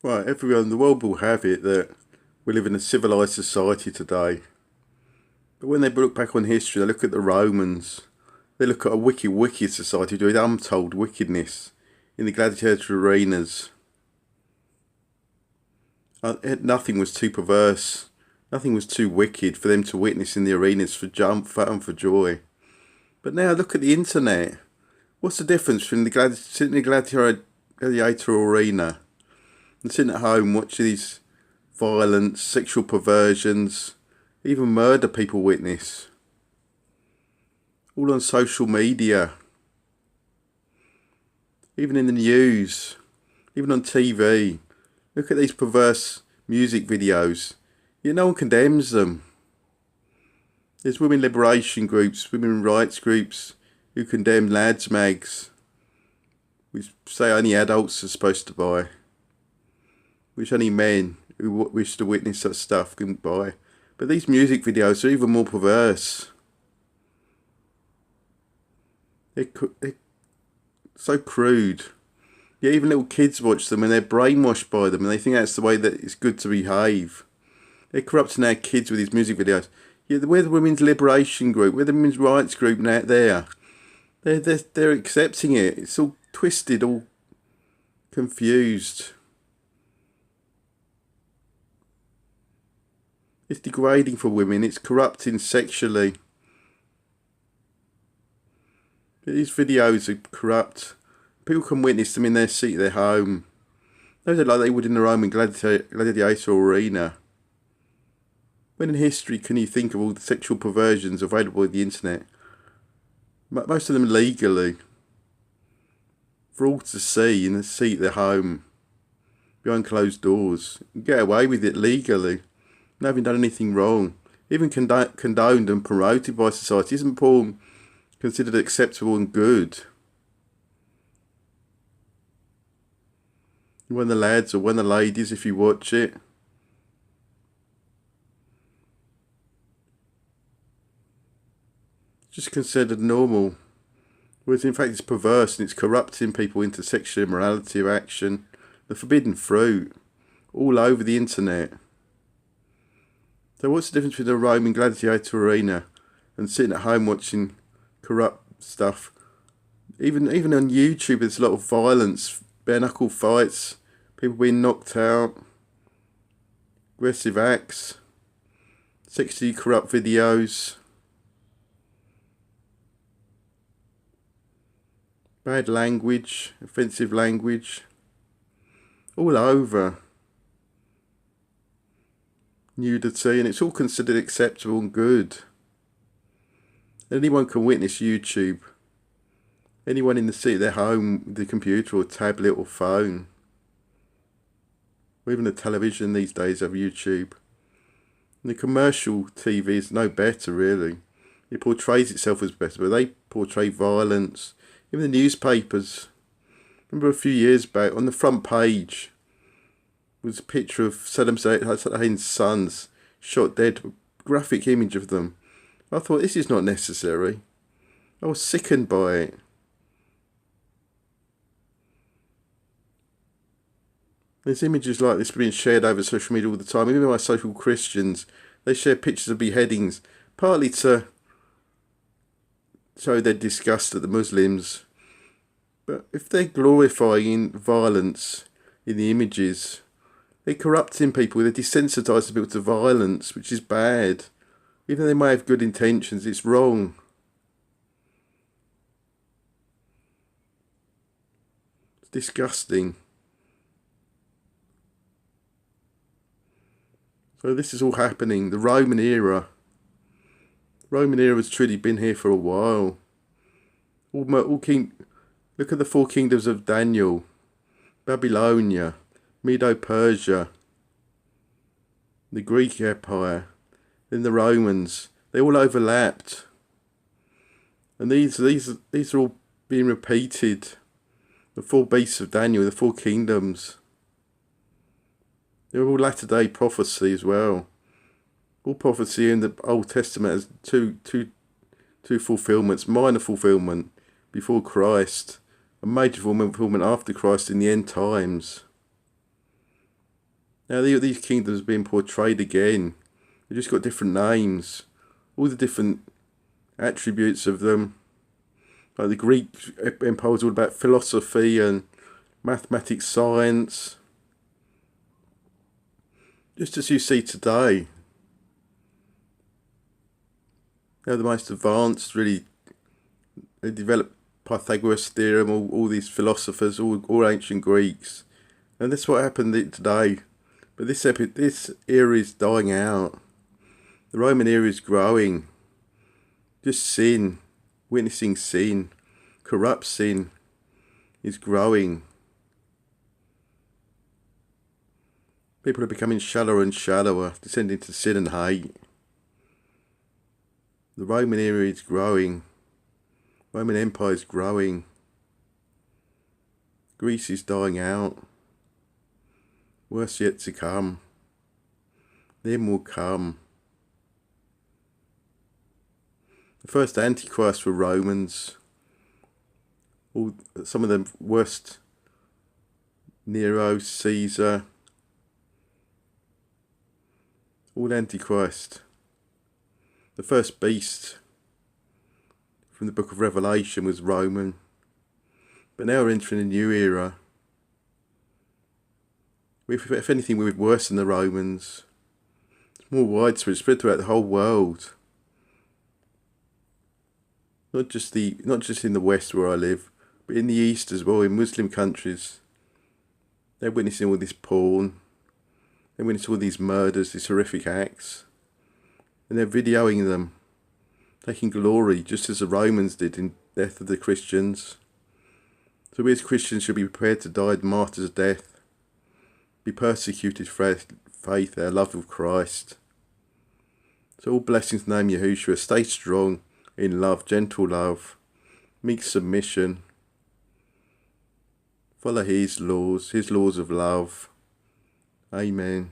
Right, everyone in the world will have it that we live in a civilized society today. But when they look back on history, they look at the Romans, they look at a wicked society doing untold wickedness in the gladiatorial arenas. Nothing was too perverse, nothing was too wicked for them to witness in the arenas for fun and for joy. But now look at the internet. What's the difference between sitting in the gladiatorial arena and sitting at home watching these violence, sexual perversions, even murder people witness? All on social media, even in the news, even on TV. Look at these perverse music videos. Yet no one condemns them. There's women liberation groups, women rights groups who condemn lads mags, which say only adults are supposed to buy, which only men who wish to witness such stuff can buy. But these music videos are even more perverse. They're so crude. Yeah, even little kids watch them and they're brainwashed by them and they think that's the way that it's good to behave. They're corrupting our kids with these music videos. Yeah, we're the women's liberation group, we're the women's rights group now there. They're accepting it. It's all twisted, all confused. It's degrading for women, it's corrupting sexually. These videos are corrupt. People can witness them in their seat at their home. Those are like they would in the Roman Gladiatorial Arena. When in history can you think of all the sexual perversions available on the internet? Most of them legally. For all to see in the seat at their home. Behind closed doors. You get away with it legally. Not having done anything wrong. Even condoned and promoted by society. Isn't porn considered acceptable and good? One of the lads or one of the ladies, if you watch it. Just considered normal. Whereas in fact it's perverse and it's corrupting people into sexual immorality of action. The forbidden fruit. All over the internet. So what's the difference between a Roman Gladiator Arena and sitting at home watching corrupt stuff? Even on YouTube there's a lot of violence, bare knuckle fights, people being knocked out, aggressive acts, sexually corrupt videos, bad language, offensive language, all over. Nudity, and it's all considered acceptable and good. Anyone can witness YouTube. Anyone in the seat of their home, the computer or tablet or phone, or even the television these days have YouTube. And the commercial TV is no better really. It portrays itself as better, but they portray violence. Even the newspapers. Remember a few years back, on the front page was a picture of Saddam Hussein's sons shot dead, a graphic image of them. I thought, this is not necessary. I was sickened by it. There's images like this being shared over social media all the time. Even my social Christians, they share pictures of beheadings, partly to show their disgust at the Muslims. But if they're glorifying violence in the images, they're corrupting people, they're desensitising people to violence, which is bad. Even though they may have good intentions, it's wrong. It's disgusting. So this is all happening. The Roman era. Roman era has truly been here for a while. Look at the four kingdoms of Daniel. Babylonia, Medo-Persia, the Greek Empire, then the Romans. They all overlapped. And these are all being repeated. The four beasts of Daniel, the four kingdoms. They're all latter day prophecy as well. All prophecy in the Old Testament has two fulfillments. Minor fulfillment before Christ. A major fulfillment after Christ in the end times. Now these kingdoms are being portrayed again. They've just got different names. All the different attributes of them. Like the Greek Empire was all about philosophy and mathematics, science. Just as you see today. Now the most advanced, really, they developed Pythagoras' theorem, all these philosophers, all ancient Greeks. And that's what happened today. But this era is dying out. The Roman era is growing. Just sin, witnessing sin, corrupt sin is growing. People are becoming shallower and shallower, descending to sin and hate. The Roman era is growing. Roman Empire is growing. Greece is dying out. Worse yet to come. Them will come. The first Antichrists were Romans. Some of the worst. Nero, Caesar. All Antichrist. The first beast from the book of Revelation was Roman. But now we're entering a new era. If anything, we're worse than the Romans. It's more widespread, spread throughout the whole world. Not just in the West where I live, but in the East as well, in Muslim countries. They're witnessing all this porn. They're witnessing all these murders, these horrific acts. And they're videoing them, taking glory, just as the Romans did in the death of the Christians. So we as Christians should be prepared to die the martyr's death, be persecuted for our faith, our love of Christ. So all blessings in the name of Yahushua. Stay strong in love, gentle love, meek submission. Follow his laws of love. Amen.